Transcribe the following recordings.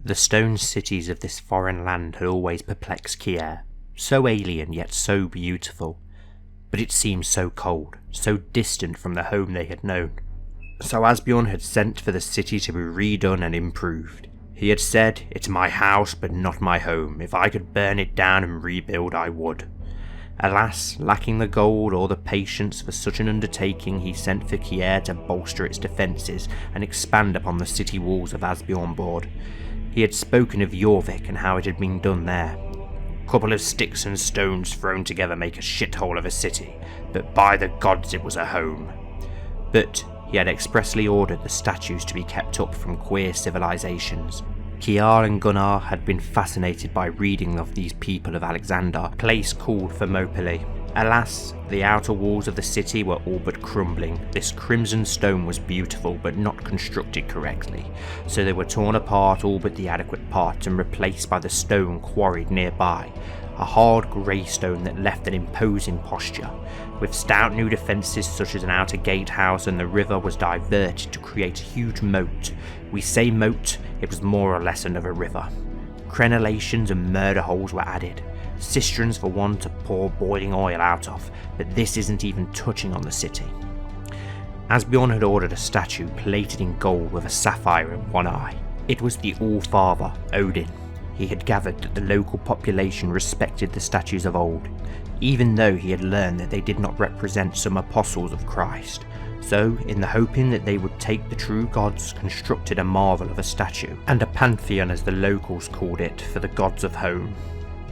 The stone cities of this foreign land had always perplexed Kier, so alien yet so beautiful, but it seemed so cold, so distant from the home they had known. So Asbjorn had sent for the city to be redone and improved. He had said, "It's my house but not my home. If I could burn it down and rebuild, I would." Alas, lacking the gold or the patience for such an undertaking, he sent for Kier to bolster its defences and expand upon the city walls of Asbjornborg. He had spoken of Jorvik and how it had been done there. "Couple of sticks and stones thrown together make a shithole of a city, but by the gods it was a home." But he had expressly ordered the statues to be kept up from queer civilizations. Kiar and Gunnar had been fascinated by reading of these people of Alexander, a place called Thermopylae. Alas, the outer walls of the city were all but crumbling. This crimson stone was beautiful, but not constructed correctly, so they were torn apart all but the adequate part and replaced by the stone quarried nearby, a hard grey stone that left an imposing posture. With stout new defences such as an outer gatehouse, and the river was diverted to create a huge moat. We say moat, it was more or less another river. Crenellations and murder holes were added. Cisterns for one to pour boiling oil out of, but this isn't even touching on the city. Asbjorn had ordered a statue plated in gold with a sapphire in one eye. It was the All-Father, Odin. He had gathered that the local population respected the statues of old, even though he had learned that they did not represent some apostles of Christ. So, in the hoping that they would take the true gods, constructed a marvel of a statue, and a pantheon as the locals called it, for the gods of home.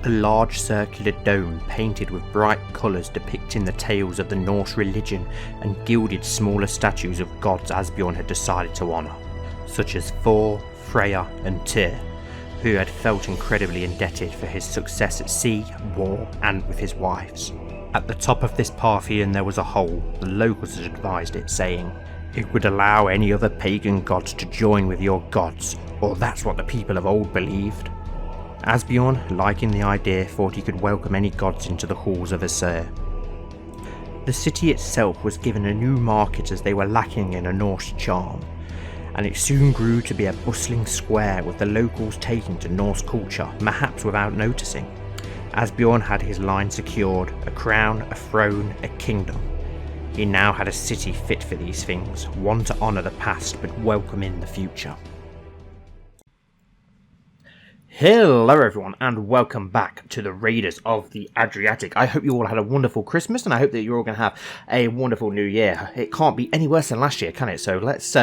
A large circular dome painted with bright colours depicting the tales of the Norse religion, and gilded smaller statues of gods Asbjorn had decided to honour, such as Thor, Freya and Tyr, who had felt incredibly indebted for his success at sea, war and with his wives. At the top of this pantheon there was a hole. The locals had advised it, saying, "It would allow any other pagan gods to join with your gods, or that's what the people of old believed." Asbjorn, liking the idea, thought he could welcome any gods into the halls of Aesir. The city itself was given a new market as they were lacking in a Norse charm, and it soon grew to be a bustling square with the locals taking to Norse culture, perhaps without noticing. Asbjorn had his line secured, a crown, a throne, a kingdom. He now had a city fit for these things, one to honour the past but welcome in the future. Hello everyone and welcome back to the Raiders of the Adriatic. I hope you all had a wonderful Christmas and I hope that you're all going to have a wonderful new year. It can't be any worse than last year, can it? So let's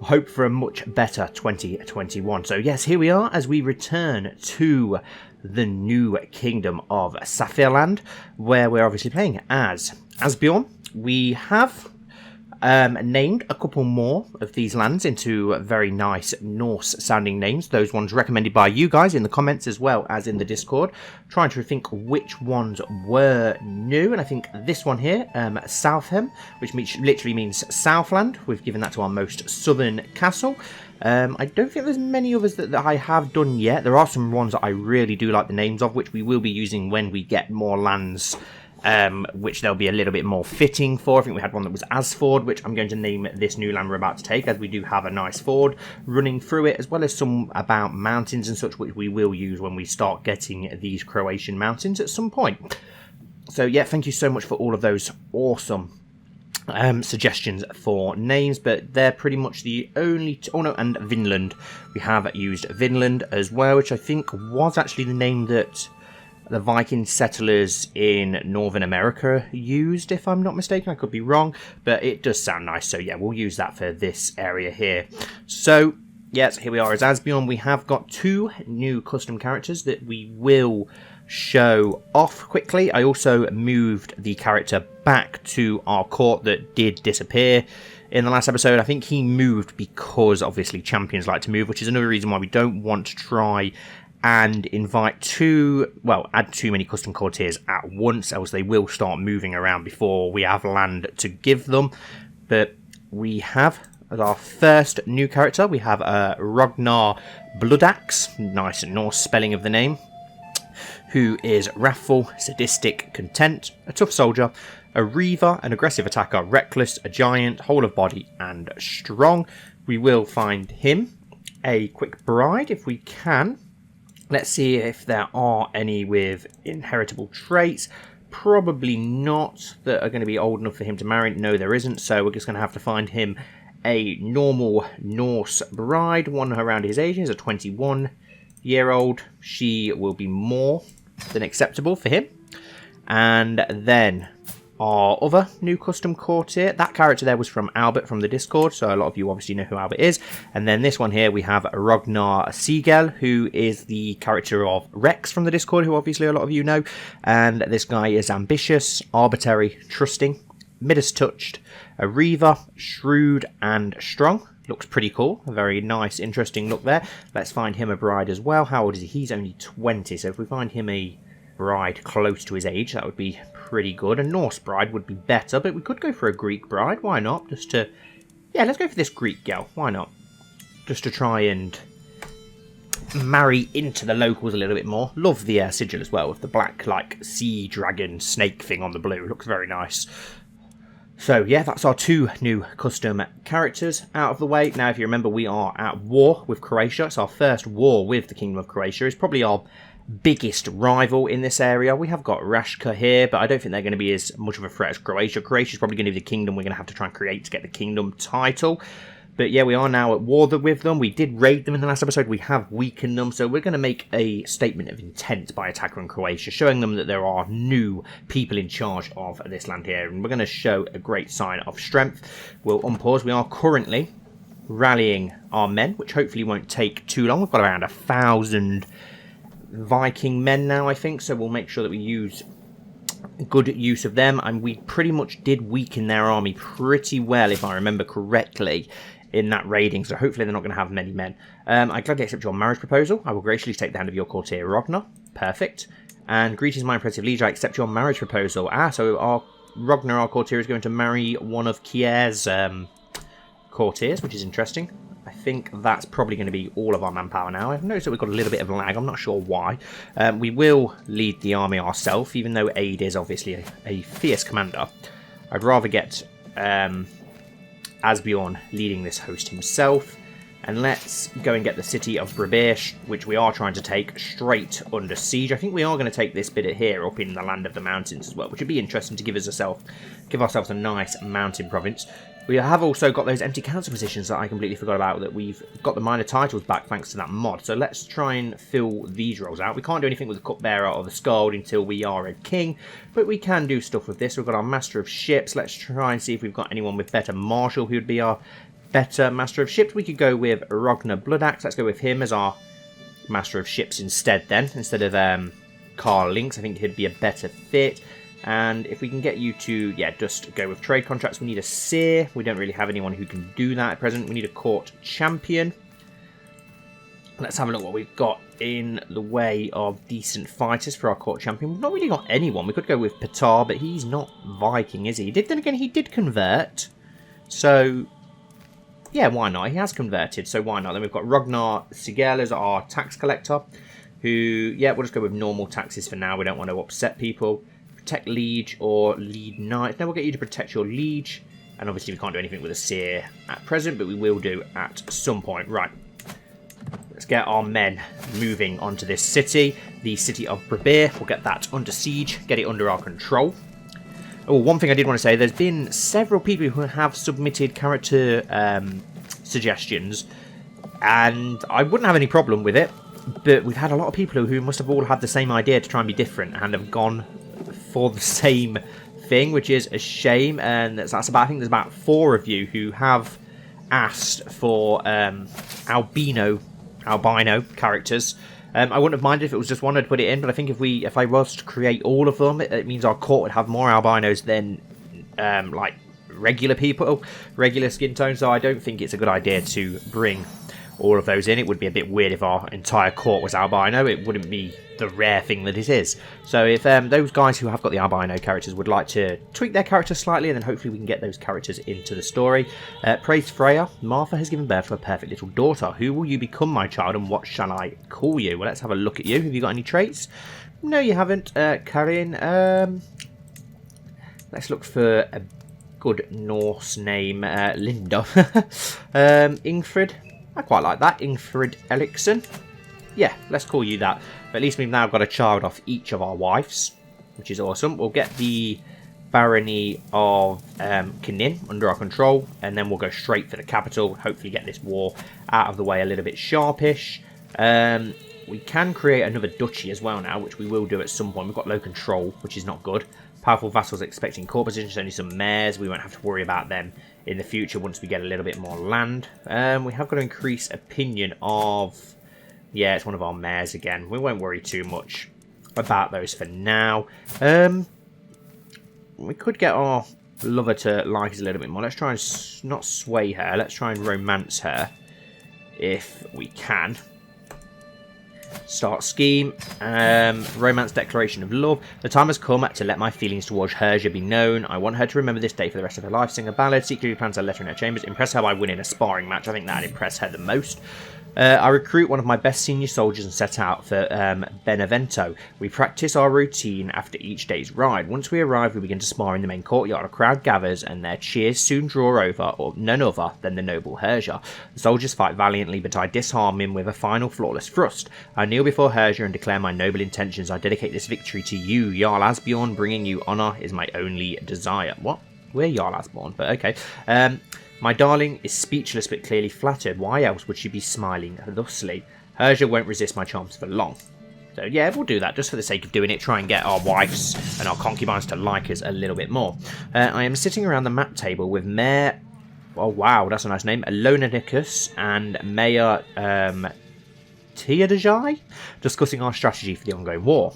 hope for a much better 2021. So yes, here we are as we return to the new kingdom of Saphirland, where we're obviously playing as Asbjorn. We have named a couple more of these lands into very nice Norse sounding names. Those ones recommended by you guys in the comments as well as in the Discord. Trying to think which ones were new, and I think this one here, Southhem, which literally means Southland. We've given that to our most southern castle. I don't think there's many others that I have done yet. There are some ones that I really do like the names of, which we will be using when we get more lands, which there'll be a little bit more fitting for. I think we had one that was Asfjord, which I'm going to name this new land we're about to take, as we do have a nice ford running through it, as well as some about mountains and such, which we will use when we start getting these Croatian mountains at some point. So yeah, thank you so much for all of those awesome suggestions for names, but they're pretty much the only and Vinland. We have used Vinland as well, which I think was actually the name that the Viking settlers in Northern America used, if I'm not mistaken. I could be wrong, but it does sound nice, so yeah, we'll use that for this area here. So yes, here we are as Asbjorn. We have got two new custom characters that we will show off quickly. I also moved the character back to our court that did disappear in the last episode. I think he moved because obviously champions like to move, which is another reason why we don't want to try and add too many custom courtiers at once, else they will start moving around before we have land to give them. But we have, as our first new character, we have Ragnar Bloodaxe, nice Norse spelling of the name, who is wrathful, sadistic, content, a tough soldier, a reaver, an aggressive attacker, reckless, a giant, whole of body, and strong. We will find him a quick bride if we can. Let's see if there are any with inheritable traits. Probably not that are going to be old enough for him to marry. No, there isn't. So we're just going to have to find him a normal Norse bride, one around his age. He's a 21-year-old. She will be more than acceptable for him. And then our other new custom courtier, that character there was from Albert from the Discord, so a lot of you obviously know who Albert is. And then this one here, we have Ragnar Sigel, who is the character of Rex from the Discord, who obviously a lot of you know. And this guy is ambitious, arbitrary, trusting, Midas touched, a reaver, shrewd and strong. Looks pretty cool, a very nice, interesting look there. Let's find him a bride as well. How old is he? He's only 20, so if we find him a bride close to his age, that would be pretty good. A Norse bride would be better, but we could go for a Greek bride. Why not? Just to, yeah, let's go for this Greek girl. Why not? Just to try and marry into the locals a little bit more. Love the sigil as well, with the black, like, sea dragon snake thing on the blue. Looks very nice. So, yeah, that's our two new custom characters out of the way. Now, if you remember, we are at war with Croatia. It's our first war with the Kingdom of Croatia. It's probably our biggest rival in this area. We have got Rashka here, but I don't think they're going to be as much of a threat as Croatia. Croatia's probably going to be the kingdom we're going to have to try and create to get the kingdom title. But yeah, we are now at war with them. We did raid them in the last episode. We have weakened them, so we're going to make a statement of intent by attacking Croatia, showing them that there are new people in charge of this land here, and we're going to show a great sign of strength. We'll unpause. We are currently rallying our men, which hopefully won't take too long. We've got around 1,000 Viking men now, I think, so we'll make sure that we use good use of them. And we pretty much did weaken their army pretty well, if I remember correctly, in that raiding, so hopefully they're not going to have many men. I gladly accept your marriage proposal. I will graciously take the hand of your courtier Ragnar. Perfect. And greetings, my impressive liege, I accept your marriage proposal. So our Ragnar, our courtier, is going to marry one of Kier's courtiers, which is interesting. I think that's probably going to be all of our manpower now. I've noticed that we've got a little bit of lag. I'm not sure why. We will lead the army ourselves, even though Aid is obviously a fierce commander. I'd rather get Asbjorn leading this host himself. And let's go and get the city of Brabir, which we are trying to take, straight under siege. I think we are going to take this bit here up in the land of the mountains as well, which would be interesting to give ourselves a nice mountain province. We have also got those empty council positions that I completely forgot about, that we've got the minor titles back thanks to that mod. So let's try and fill these roles out. We can't do anything with the cupbearer or the skald until we are a king, but we can do stuff with this. We've got our master of ships. Let's try and see if we've got anyone with better marshal who would be our better master of ships. We could go with Rugnar Bloodaxe. Let's go with him as our master of ships instead then, instead of Carl Lynx. I think he'd be a better fit. And if we can get you to, yeah, just go with trade contracts. We need a seer. We don't really have anyone who can do that at present. We need a court champion. Let's have a look what we've got in the way of decent fighters for our court champion. We've not really got anyone. We could go with Petar, but he's not Viking, is he? Then again, he did convert. So, yeah, why not? He has converted, so why not? Then we've got Ragnar Sigel as our tax collector, who, yeah, we'll just go with normal taxes for now. We don't want to upset people. Protect liege or lead knight. Now we'll get you to protect your liege. And obviously we can't do anything with a seer at present, but we will do at some point. Right. Let's get our men moving onto this city. The city of Brabir. We'll get that under siege. Get it under our control. Oh, one thing I did want to say. There's been several people who have submitted character suggestions. And I wouldn't have any problem with it. But we've had a lot of people who must have all had the same idea to try and be different and have gone for the same thing, which is a shame. And that's about, I think there's about 4 of you who have asked for albino characters. I wouldn't have minded if it was just one I'd put it in, but I think if I was to create all of them, it means our court would have more albinos than like regular people, regular skin tone. So I don't think it's a good idea to bring all of those in. It would be a bit weird if our entire court was albino. It wouldn't be the rare thing that it is. So if those guys who have got the albino characters would like to tweak their characters slightly, and then hopefully we can get those characters into the story. Praise Freya. Martha has given birth to a perfect little daughter. Who will you become, my child, and what shall I call you? Well, let's have a look at you. Have you got any traits? No, you haven't. Karin. Let's look for a good Norse name. Linda. Ingfrid. I quite like that. Asbjorn Erikson. Yeah, let's call you that. But at least we've now got a child off each of our wives, which is awesome. We'll get the barony of Knin under our control, and then we'll go straight for the capital. Hopefully get this war out of the way a little bit sharpish. We can create another duchy as well now, which we will do at some point. We've got low control, which is not good. Powerful vassals expecting court positions, only some mayors. We won't have to worry about them in the future once we get a little bit more land. We have got to increase opinion of... Yeah, it's one of our mayors again. We won't worry too much about those for now. We could get our lover to like us a little bit more. Let's try and not sway her. Let's try and romance her if we can. Start scheme. Romance declaration of love. The time has come to let my feelings towards Herja be known. I want her to remember this day for the rest of her life. Sing a ballad. Secretly plans a letter in her chambers. Impress her by winning a sparring match. I think that'd impress her the most. I recruit one of my best senior soldiers and set out for Benevento. We practice our routine after each day's ride. Once we arrive, we begin to spar in the main courtyard. A crowd gathers, and their cheers soon draw over, or none other than the noble Herja. The soldiers fight valiantly, but I disarm him with a final flawless thrust. I kneel before Herja and declare my noble intentions. I dedicate this victory to you, Jarl Asbjorn. Bringing you honour is my only desire. What? We're Jarl Asbjorn, but okay. My darling is speechless but clearly flattered. Why else would she be smiling thusly? Herja won't resist my charms for long. So yeah, we'll do that just for the sake of doing it. Try and get our wives and our concubines to like us a little bit more. I am sitting around the map table with Mayor... Oh wow, that's a nice name. Lonanicus and Mayor Teodajai discussing our strategy for the ongoing war.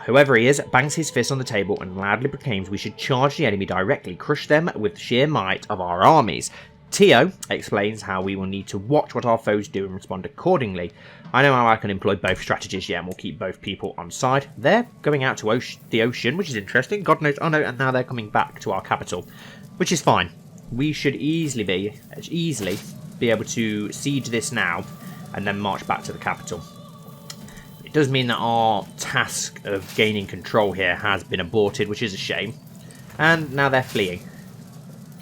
Whoever he is bangs his fist on the table and loudly proclaims we should charge the enemy directly, crush them with the sheer might of our armies. Teo explains how we will need to watch what our foes do and respond accordingly. I know how I can employ both strategies, yeah, and we'll keep both people on side. They're going out to the ocean, which is interesting. God knows, oh no, and now they're coming back to our capital, which is fine. We should easily be able to siege this now and then march back to the capital. It does mean that our task of gaining control here has been aborted, which is a shame. And now they're fleeing.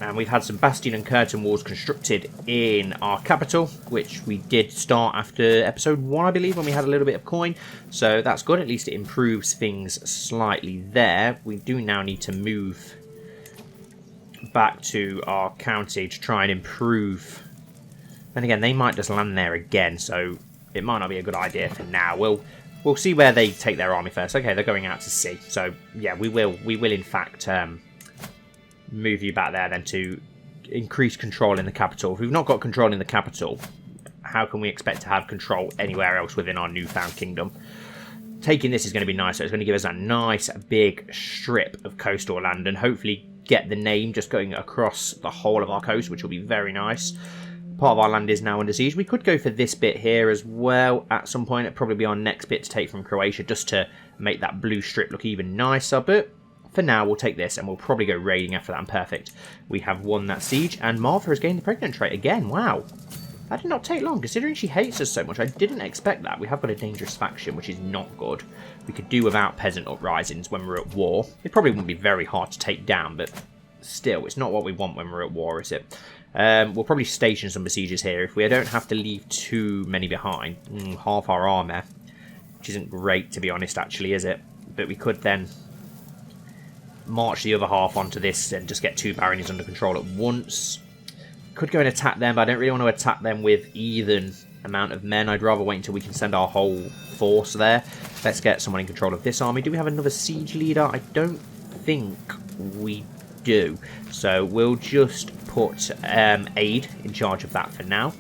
And we've had some bastion and curtain walls constructed in our capital, which we did start after episode 1, I believe, when we had a little bit of coin. So that's good. At least it improves things slightly there. We do now need to move back to our county to try and improve. And again, they might just land there again, so it might not be a good idea for now. We'll see where they take their army first. Okay, they're going out to sea. So yeah, we will in fact move you back there then to increase control in the capital. If we've not got control in the capital, how can we expect to have control anywhere else within our newfound kingdom? Taking this is going to be nice. So it's going to give us a nice big strip of coastal land and hopefully get the name just going across the whole of our coast, which will be very nice. Part of our land is now under siege. We could go for this bit here as well at some point. It'd probably be our next bit to take from Croatia just to make that blue strip look even nicer. But for now, we'll take this and we'll probably go raiding after that. And perfect. We have won that siege. And Martha has gained the pregnant trait again. Wow. That did not take long. Considering she hates us so much, I didn't expect that. We have got a dangerous faction, which is not good. We could do without peasant uprisings when we're at war. It probably wouldn't be very hard to take down, but still, it's not what we want when we're at war, is it? We'll probably station some besiegers here if we don't have to leave too many behind. Half our armour, which isn't great to be honest actually, is it? But we could then march the other half onto this and just get 2 baronies under control at once. Could go and attack them, but I don't really want to attack them with even amount of men. I'd rather wait until we can send our whole force there. Let's get someone in control of this army. Do we have another siege leader? I don't think we do. So we'll just put Aid in charge of that for now.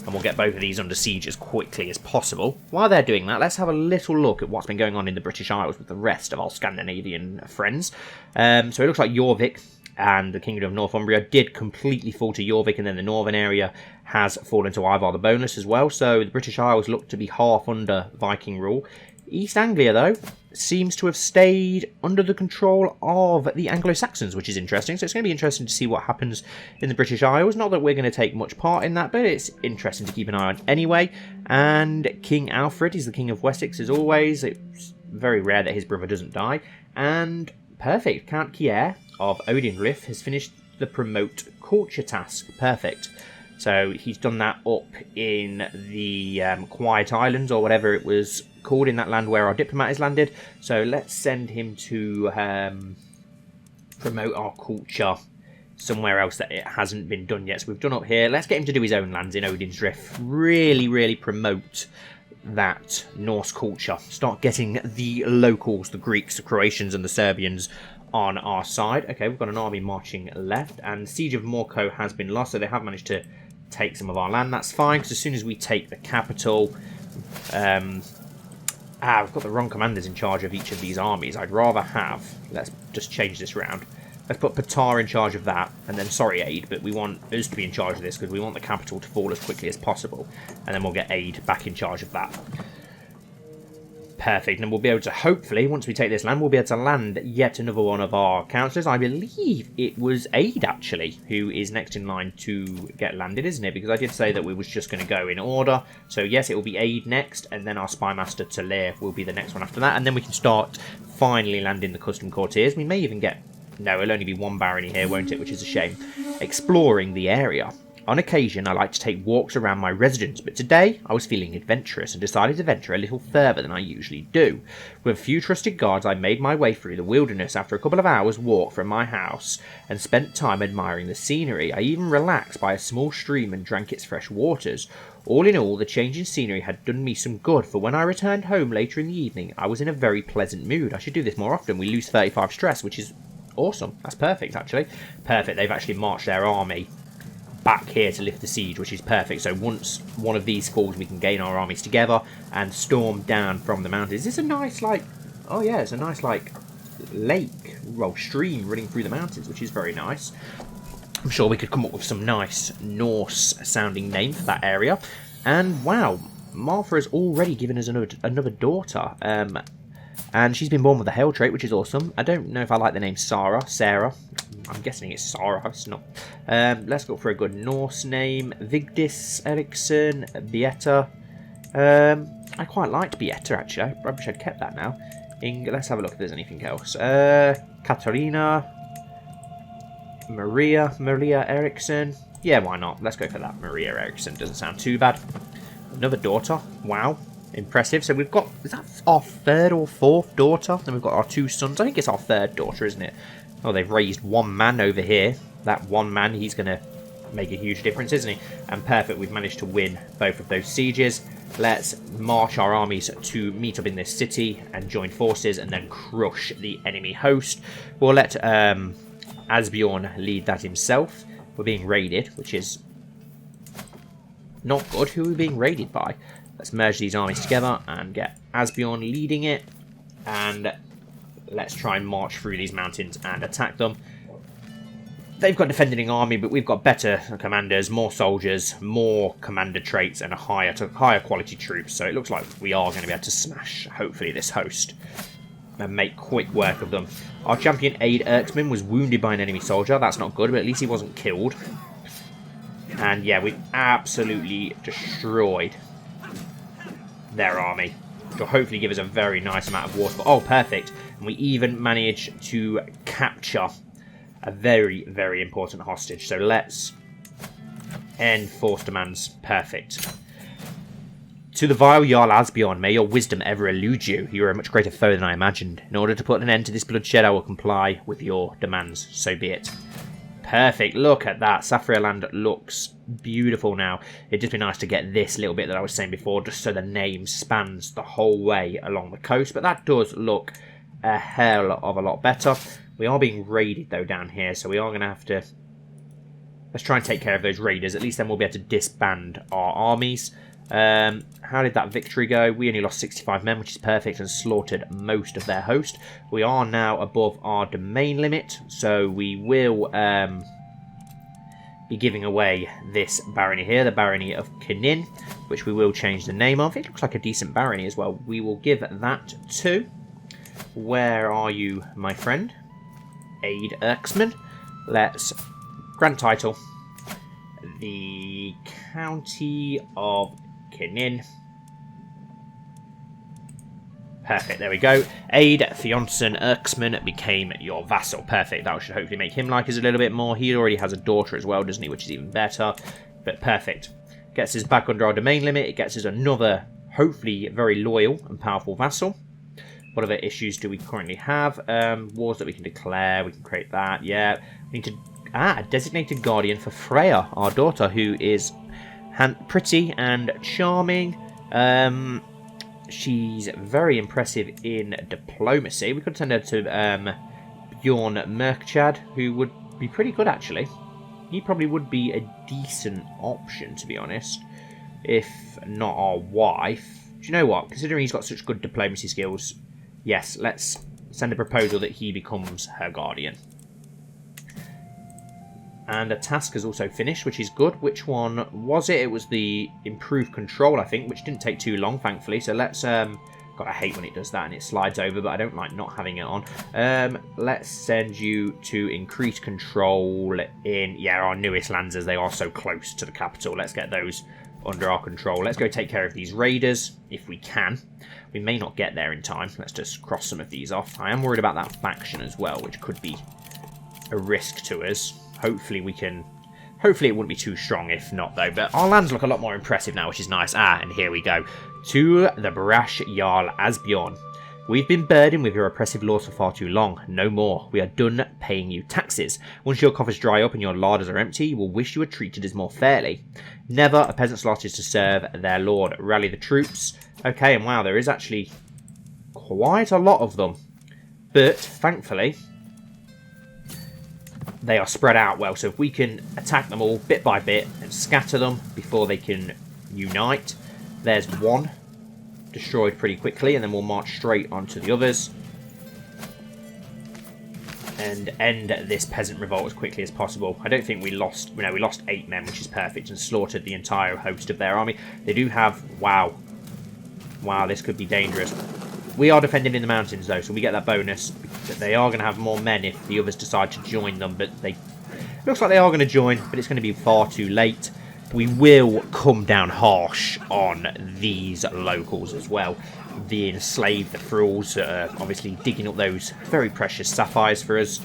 And we'll get both of these under siege as quickly as possible. While they're doing that, let's have a little look at what's been going on in the British Isles with the rest of our Scandinavian friends. So it looks like Jorvik and the Kingdom of Northumbria did completely fall to Jorvik, and then the northern area has fallen to Ivar the Boneless as well. So the British Isles look to be half under Viking rule. East Anglia, though, seems to have stayed under the control of the Anglo-Saxons, which is interesting. So it's going to be interesting to see what happens in the British Isles. Not that we're going to take much part in that, but it's interesting to keep an eye on anyway. And King Alfred is the King of Wessex, as always. It's very rare that his brother doesn't die. And perfect. Count Kier of Odinrith has finished the promote culture task. Perfect. So he's done that up in the Quiet Islands, or whatever it was called, in that land where our diplomat is landed. So let's send him to promote our culture somewhere else that it hasn't been done yet. So we've done up here. Let's get him to do his own lands in Odin's Drift. Really, really promote that Norse culture. Start getting the locals, the Greeks, the Croatians and the Serbians on our side. Okay, we've got an army marching left, and Siege of Morco has been lost, so they have managed to take some of our land. That's fine, because as soon as we take the capital... we've got the wrong commanders in charge of each of these armies. I'd rather have... Let's just change this round. Let's put Patar in charge of that, and then, sorry, Aid, but we want us to be in charge of this, because we want the capital to fall as quickly as possible, and then we'll get Aid back in charge of that. Perfect, and then we'll be able to, hopefully, once we take this land, we'll be able to land yet another one of our councillors. I believe it was Aid, actually, who is next in line to get landed, isn't it? Because I did say that we was just going to go in order. So, yes, it will be Aid next, and then our Spymaster Talir will be the next one after that, and then we can start finally landing the custom courtiers. We may even get... No, it'll only be one barony here, won't it? Which is a shame. Exploring the area. On occasion, I like to take walks around my residence, but today I was feeling adventurous and decided to venture a little further than I usually do. With a few trusted guards, I made my way through the wilderness after a couple of hours' walk from my house and spent time admiring the scenery. I even relaxed by a small stream and drank its fresh waters. All in all, the change in scenery had done me some good, for when I returned home later in the evening, I was in a very pleasant mood. I should do this more often. We lose 35 stress, which is... awesome. That's perfect, actually. Perfect. They've actually marched their army back here to lift the siege, which is perfect. So once one of these falls, we can gain our armies together and storm down from the mountains. Is this a nice, like... Oh, yeah, it's a nice, like, lake, well, stream running through the mountains, which is very nice. I'm sure we could come up with some nice Norse-sounding name for that area. And, wow, Martha has already given us another daughter. And she's been born with a hail trait, which is awesome. I don't know if I like the name Sarah. I'm guessing it's Sarah. It's not. Let's go for a good Norse name. Vigdis Eriksson. Beata. I quite liked Beata, actually. I wish I'd kept that now. Let's have a look if there's anything else. Katarina. Maria Eriksson. Yeah, why not? Let's go for that. Maria Eriksson doesn't sound too bad. Another daughter. Wow. Impressive. So we've got, is that our third or fourth daughter? Then we've got our two sons. I think it's our third daughter, isn't it? Oh, they've raised one man over here. That one man, he's going to make a huge difference, isn't he? And perfect, we've managed to win both of those sieges. Let's march our armies to meet up in this city and join forces and then crush the enemy host. We'll let Asbjorn lead that himself. We're being raided, which is not good. Who are we being raided by? Let's merge these armies together and get Asbjorn leading it. And let's try and march through these mountains and attack them. They've got a defending army, but we've got better commanders, more soldiers, more commander traits, and a higher quality troops. So it looks like we are going to be able to smash, hopefully, this host and make quick work of them. Our champion Aid Erksman was wounded by an enemy soldier. That's not good, but at least he wasn't killed. And yeah, we absolutely destroyed their army, which will hopefully give us a very nice amount of war. Oh, perfect. And we even managed to capture a very, very important hostage. So let's end force demands. Perfect. To the vile Jarl Asbjorn, may your wisdom ever elude you. You are a much greater foe than I imagined. In order to put an end to this bloodshed, I will comply with your demands. So be it. Perfect. Look at that. Safrialand looks beautiful now. It'd just be nice to get this little bit that I was saying before, just so the name spans the whole way along the coast. But that does look a hell of a lot better. We are being raided, though, down here, so we are going to have to... Let's try and take care of those raiders. At least then we'll be able to disband our armies. How did that victory go? We only lost 65 men, which is perfect, and slaughtered most of their host. We are now above our domain limit, so we will be giving away this barony here, the barony of Kinin, which we will change the name of. It looks like a decent barony as well. We will give that to... Where are you, my friend? Aid Erksman. Let's grand title the County of Kinin. Perfect, there we go. Aid Fionson Erksman became your vassal. Perfect, that should hopefully make him like us a little bit more. He already has a daughter as well, doesn't he? Which is even better. But perfect. Gets us back under our domain limit. It gets us another, hopefully, very loyal and powerful vassal. What other issues do we currently have? Wars that we can declare. We can create that. Yeah. We need to... a designated guardian for Freya, our daughter, who is pretty and charming. She's very impressive in diplomacy. We could send her to Bjorn Merkchad, who would be pretty good, actually. He probably would be a decent option, to be honest, if not our wife. Do you know what? Considering he's got such good diplomacy skills, yes, let's send a proposal that he becomes her guardian. And a task is also finished, which is good. Which one was it? It was the improved control, I think, which didn't take too long, thankfully. So let's... God, I hate when it does that and it slides over, but I don't like not having it on. Let's send you to increase control in... Yeah, our newest lands, as they are so close to the capital. Let's get those under our control. Let's go take care of these raiders, if we can. We may not get there in time. Let's just cross some of these off. I am worried about that faction as well, which could be a risk to us. Hopefully we can... Hopefully it wouldn't be too strong if not, though. But our lands look a lot more impressive now, which is nice. And here we go. To the brash Jarl Asbjorn. We've been burdened with your oppressive laws for far too long. No more. We are done paying you taxes. Once your coffers dry up and your larders are empty, you will wish you were treated as more fairly. Never a peasant's lot is to serve their lord. Rally the troops. Okay, and wow, there is actually quite a lot of them. But, thankfully... they are spread out well, so if we can attack them all bit by bit and scatter them before they can unite. There's one destroyed pretty quickly, and then we'll march straight onto the others and end this peasant revolt as quickly as possible. I don't think we lost... No, we lost 8 men, which is perfect, and slaughtered the entire host of their army. They do have... Wow. Wow, this could be dangerous. We are defending in the mountains, though, so we get that bonus. They are going to have more men if the others decide to join them, but they... Looks like they are going to join, but it's going to be far too late. We will come down harsh on these locals as well. The enslaved, the thralls, obviously digging up those very precious sapphires for us.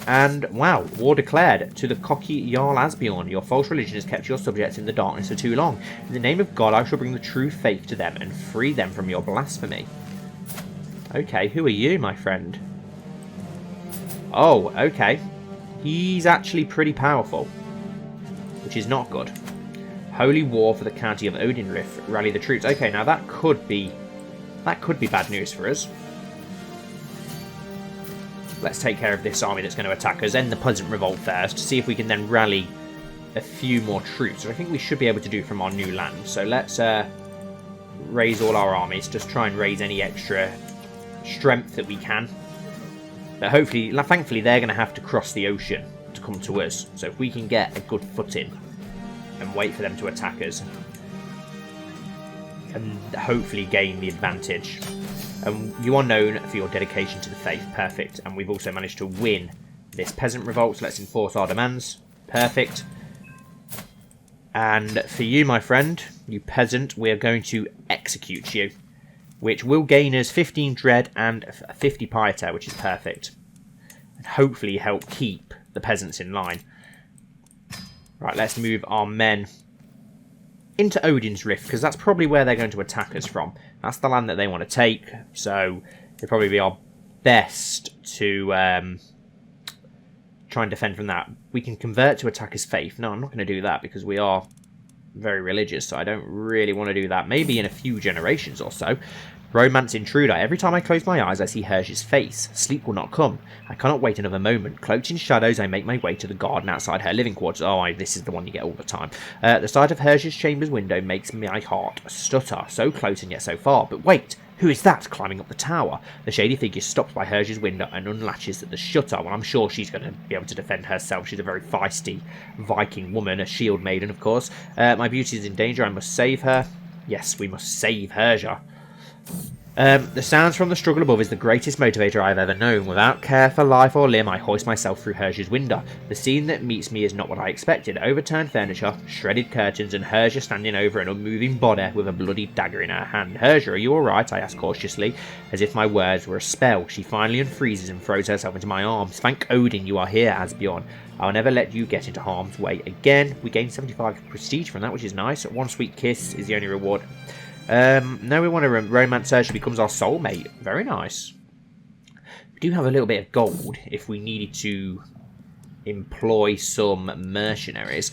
And, wow, war declared to the cocky Jarl Asbjorn. Your false religion has kept your subjects in the darkness for too long. In the name of God, I shall bring the true faith to them and free them from your blasphemy. Okay, who are you, my friend? Oh, okay. He's actually pretty powerful, which is not good. Holy war for the county of Odinriff. Rally the troops. Okay, now that could be bad news for us. Let's take care of this army that's going to attack us. End the peasant revolt first. See if we can then rally a few more troops, which I think we should be able to do from our new land. So let's raise all our armies. Just try and raise any extra strength that we can. But hopefully, thankfully, they're going to have to cross the ocean to come to us. So if we can get a good footing and wait for them to attack us, and hopefully gain the advantage. You are known for your dedication to the faith. Perfect. And we've also managed to win this peasant revolt. So let's enforce our demands. Perfect. And for you, my friend, you peasant, we are going to execute you, which will gain us 15 dread and 50 piety, which is perfect. And hopefully help keep the peasants in line. Right, let's move our men into Odin's Rift, because that's probably where they're going to attack us from. That's the land that they want to take, so it'll probably be our best to try and defend from that. We can convert to attacker's faith. No, I'm not going to do that, because we are very religious, so I don't really want to do that. Maybe in a few generations or so. Romance intruder. Every time I close my eyes, I see Hergé's face. Sleep will not come. I cannot wait another moment. Cloaked in shadows, I make my way to the garden outside her living quarters. Oh, this is the one you get all the time. The sight of Hergé's chamber's window makes my heart stutter. So close and yet so far. But wait, who is that climbing up the tower? The shady figure stops by Hergé's window and unlatches the shutter. Well, I'm sure she's going to be able to defend herself. She's a very feisty Viking woman, a shield maiden, of course. My beauty is in danger. I must save her. Yes, we must save Hergé. The sounds from the struggle above is the greatest motivator I have ever known. Without care for life or limb, I hoist myself through Herja's window. The scene that meets me is not what I expected. Overturned furniture, shredded curtains, and Herja standing over an unmoving body with a bloody dagger in her hand. Herja, are you alright? I ask cautiously, as if my words were a spell. She finally unfreezes and throws herself into my arms. Thank Odin you are here, Asbjorn. I'll never let you get into harm's way again. We gain 75 prestige from that, which is nice. One sweet kiss is the only reward. No, we want to romance her. She becomes our soulmate. Very nice. We do have a little bit of gold if we needed to employ some mercenaries.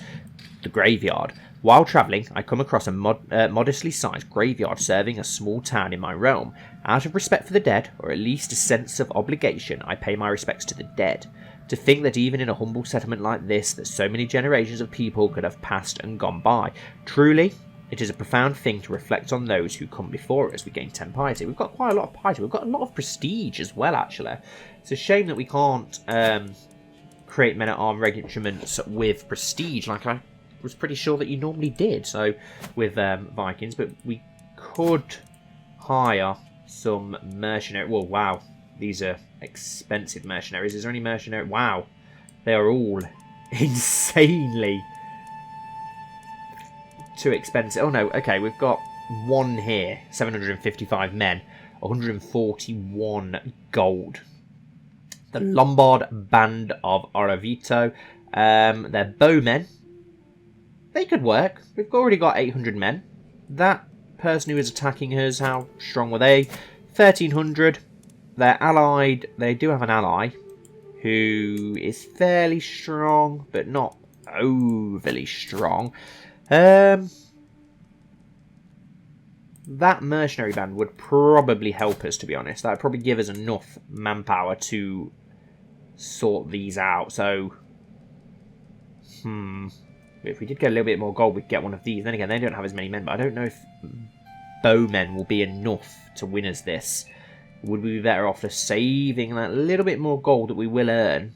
The graveyard. While travelling, I come across a modestly sized graveyard serving a small town in my realm. Out of respect for the dead, or at least a sense of obligation, I pay my respects to the dead. To think that even in a humble settlement like this, that so many generations of people could have passed and gone by. Truly, it is a profound thing to reflect on those who come before us. We gain 10 piety. We've got quite a lot of piety. We've got a lot of prestige as well, actually. It's a shame that we can't create men-at-arms regiments with prestige, like I was pretty sure that you normally did. So with Vikings, but we could hire some mercenaries. Well, wow, these are expensive mercenaries. Is there any mercenary? Wow, they are all insanely too expensive. Oh no, okay, we've got one here, 755 men, 141 gold. The Lombard Band of Oravito, they're bowmen. They could work. We've already got 800 men. That person who is attacking us, how strong were they? 1300. They're allied. They do have an ally who is fairly strong, but not overly strong. That mercenary band would probably help us, to be honest. That would probably give us enough manpower to sort these out. So, if we did get a little bit more gold, we'd get one of these. Then again, they don't have as many men, but I don't know if bowmen will be enough to win us this. Would we be better off just saving that little bit more gold that we will earn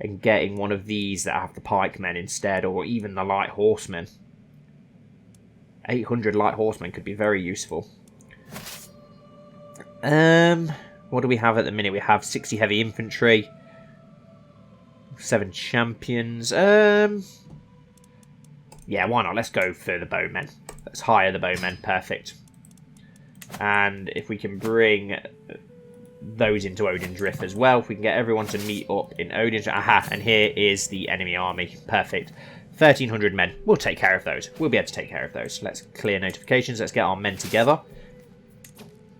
and getting one of these that have the pikemen instead, or even the light horsemen? 800 light horsemen could be very useful. What do we have at the minute? We have 60 heavy infantry, 7 champions. Yeah, why not? Let's go for the bowmen. Let's hire the bowmen. Perfect. And if we can bring those into Odin's Rift as well, if we can get everyone to meet up in Odin's Rift. Aha, and here is the enemy army. Perfect. 1300 men. We'll take care of those. We'll be able to take care of those. Let's clear notifications. Let's get our men together.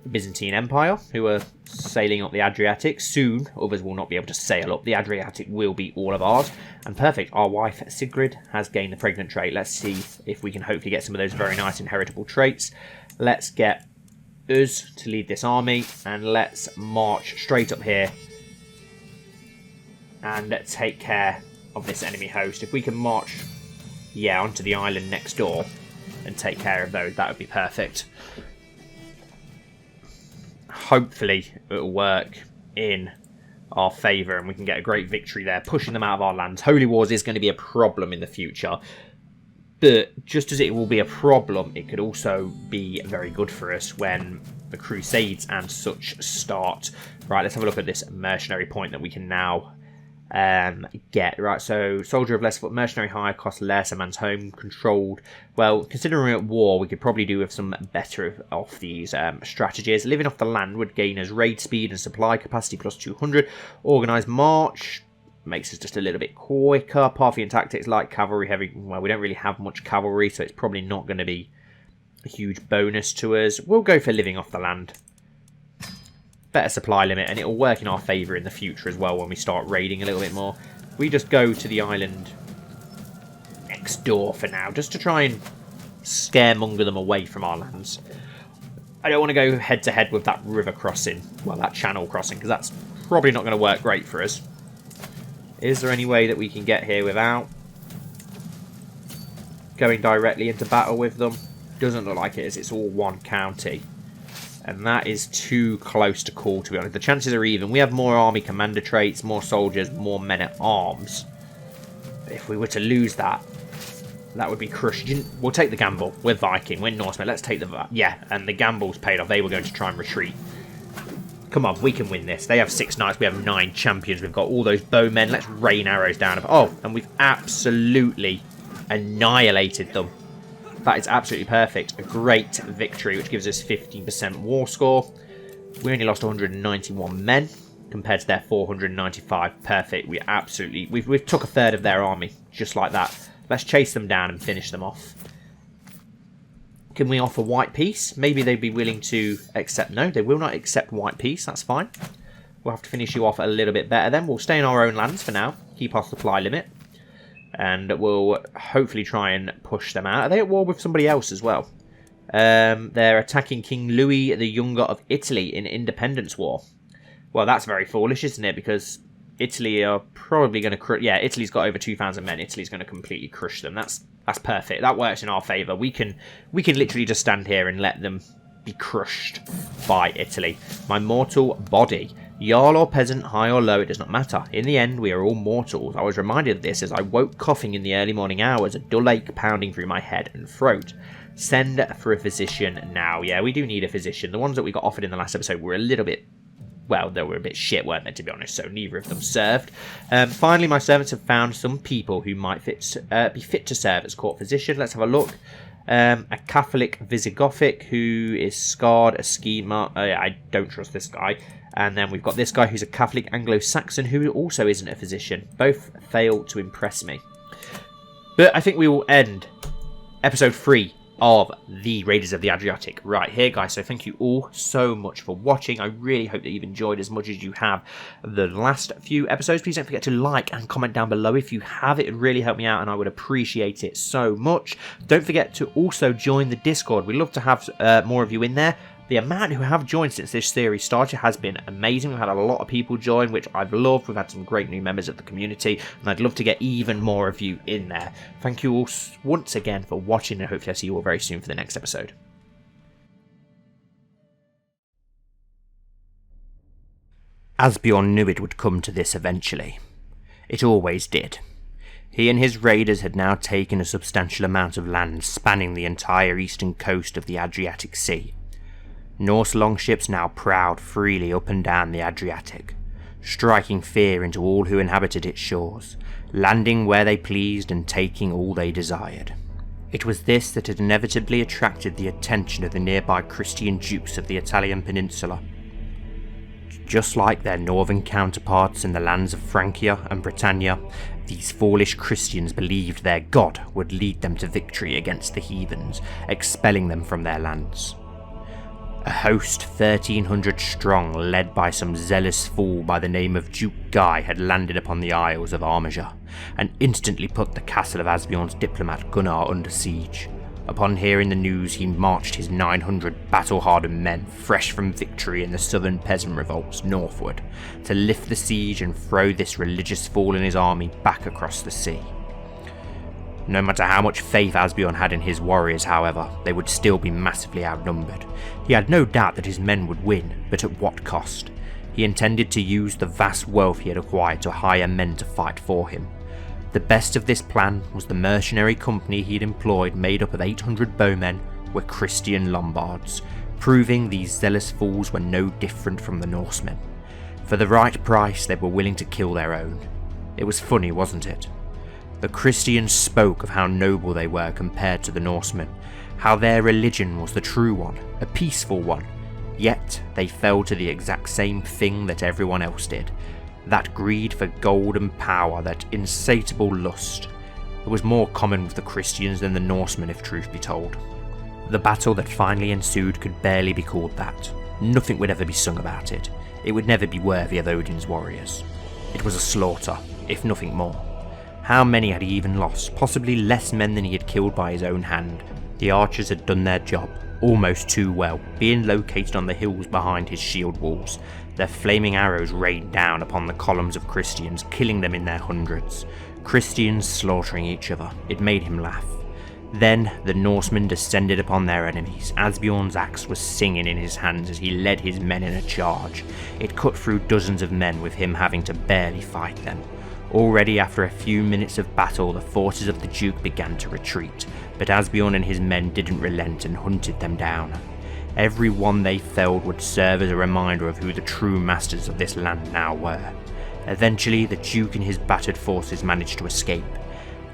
The Byzantine Empire, who are sailing up the Adriatic. Soon, others will not be able to sail up. The Adriatic will be all of ours. And perfect. Our wife, Sigrid, has gained the pregnant trait. Let's see if we can hopefully get some of those very nice inheritable traits. Let's get us to lead this army, and let's march straight up here and take care of this enemy host. If we can march, yeah, onto the island next door and take care of those, that would be perfect. Hopefully it'll work in our favour and we can get a great victory there, pushing them out of our lands. Holy Wars is going to be a problem in the future, but just as it will be a problem, it could also be very good for us when the Crusades and such start. Right, let's have a look at this mercenary point that we can now get. Right, so soldier of less foot, mercenary hire, cost less, a man's home controlled. Well, considering we're at war, we could probably do with some better of these strategies. Living off the land would gain us raid speed and supply capacity plus 200. Organised march makes us just a little bit quicker. Parthian tactics, light cavalry, heavy. Well, we don't really have much cavalry, so it's probably not going to be a huge bonus to us. We'll go for living off the land. Better supply limit, and it'll work in our favour in the future as well when we start raiding a little bit more. We just go to the island next door for now, just to try and scaremonger them away from our lands. I don't want to go head to head with that river crossing, well, that channel crossing, because that's probably not going to work great for us. Is there any way that we can get here without going directly into battle with them? Doesn't look like it is. It's all one county. And that is too close to call, to be honest. The chances are even. We have more army commander traits, more soldiers, more men at arms. But if we were to lose that, That would be crushing. We'll take the gamble. We're Viking. We're Norsemen. Let's take the... Yeah, and the gamble's paid off. They were going to try and retreat. Come on, we can win this. They have 6 knights. We have 9 champions. We've got all those bowmen. Let's rain arrows down. Oh, and we've absolutely annihilated them. That is absolutely perfect. A great victory, which gives us 15% war score. We only lost 191 men compared to their 495. Perfect. We absolutely... We've took a third of their army, just like that. Let's chase them down and finish them off. Can we offer white peace? Maybe they'd be willing to accept... No, they will not accept white peace. That's fine. We'll have to finish you off a little bit better then. We'll stay in our own lands for now. Keep our supply limit. And we'll hopefully try and push them out. Are they at war with somebody else as well? They're attacking King Louis the Younger of Italy in Independence War. Well, that's very foolish, isn't it? Because... Italy are probably going to... Yeah, Italy's got over 2,000 men. Italy's going to completely crush them. That's perfect. That works in our favour. We can literally just stand here and let them be crushed by Italy. My mortal body. Jarl or peasant, high or low, it does not matter. In the end, we are all mortals. I was reminded of this as I woke coughing in the early morning hours, a dull ache pounding through my head and throat. Send for a physician now. Yeah, we do need a physician. The ones that we got offered in the last episode were a little bit... Well, they were a bit shit, weren't they, to be honest, so neither of them served. Finally, my servants have found some people who might be fit to serve as court physician. Let's have a look. A Catholic Visigothic who is scarred, a schema. I don't trust this guy. And then we've got this guy who's a Catholic Anglo-Saxon who also isn't a physician. Both fail to impress me. But I think we will end episode 3 of the Raiders of the Adriatic right here, guys. So thank you all so much for watching. I really hope that you've enjoyed as much as you have the last few episodes. Please don't forget to like and comment down below if you have. It would really help me out and I would appreciate it so much. Don't forget to also join the Discord. We'd love to have more of you in there. The amount who have joined since this series started has been amazing. We've had a lot of people join, which I've loved. We've had some great new members of the community, and I'd love to get even more of you in there. Thank you all once again for watching, and hopefully I'll see you all very soon for the next episode. Asbjorn knew it would come to this eventually. It always did. He and his raiders had now taken a substantial amount of land spanning the entire eastern coast of the Adriatic Sea. Norse longships now prowled freely up and down the Adriatic, striking fear into all who inhabited its shores, landing where they pleased and taking all they desired. It was this that had inevitably attracted the attention of the nearby Christian dukes of the Italian peninsula. Just like their northern counterparts in the lands of Francia and Britannia, these foolish Christians believed their god would lead them to victory against the heathens, expelling them from their lands. A host 1,300 strong, led by some zealous fool by the name of Duke Guy, had landed upon the Isles of Armagir, and instantly put the castle of Asbjorn's diplomat Gunnar under siege. Upon hearing the news, he marched his 900 battle-hardened men, fresh from victory in the southern peasant revolts, northward, to lift the siege and throw this religious fool and his army back across the sea. No matter how much faith Asbjorn had in his warriors, however, they would still be massively outnumbered. He had no doubt that his men would win, but at what cost? He intended to use the vast wealth he had acquired to hire men to fight for him. The best of this plan was the mercenary company he had employed, made up of 800 bowmen, were Christian Lombards, proving these zealous fools were no different from the Norsemen. For the right price, they were willing to kill their own. It was funny, wasn't it? The Christians spoke of how noble they were compared to the Norsemen, how their religion was the true one, a peaceful one, yet they fell to the exact same thing that everyone else did, that greed for gold and power, that insatiable lust. It was more common with the Christians than the Norsemen, if truth be told. The battle that finally ensued could barely be called that. Nothing would ever be sung about it. It would never be worthy of Odin's warriors. It was a slaughter, if nothing more. How many had he even lost? Possibly less men than he had killed by his own hand. The archers had done their job, almost too well, being located on the hills behind his shield walls. Their flaming arrows rained down upon the columns of Christians, killing them in their hundreds. Christians slaughtering each other. It made him laugh. Then the Norsemen descended upon their enemies. Asbjorn's axe was singing in his hands as he led his men in a charge. It cut through dozens of men, with him having to barely fight them. Already after a few minutes of battle, the forces of the Duke began to retreat, but Asbjorn and his men didn't relent and hunted them down. Every one they felled would serve as a reminder of who the true masters of this land now were. Eventually, the Duke and his battered forces managed to escape.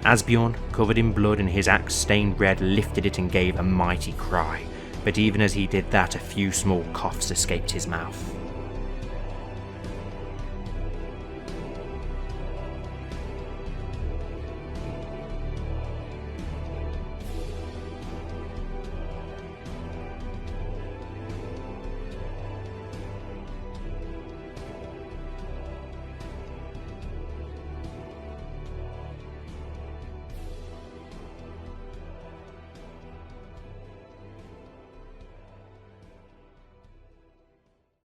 Asbjorn, covered in blood and his axe stained red, lifted it and gave a mighty cry, but even as he did that, a few small coughs escaped his mouth.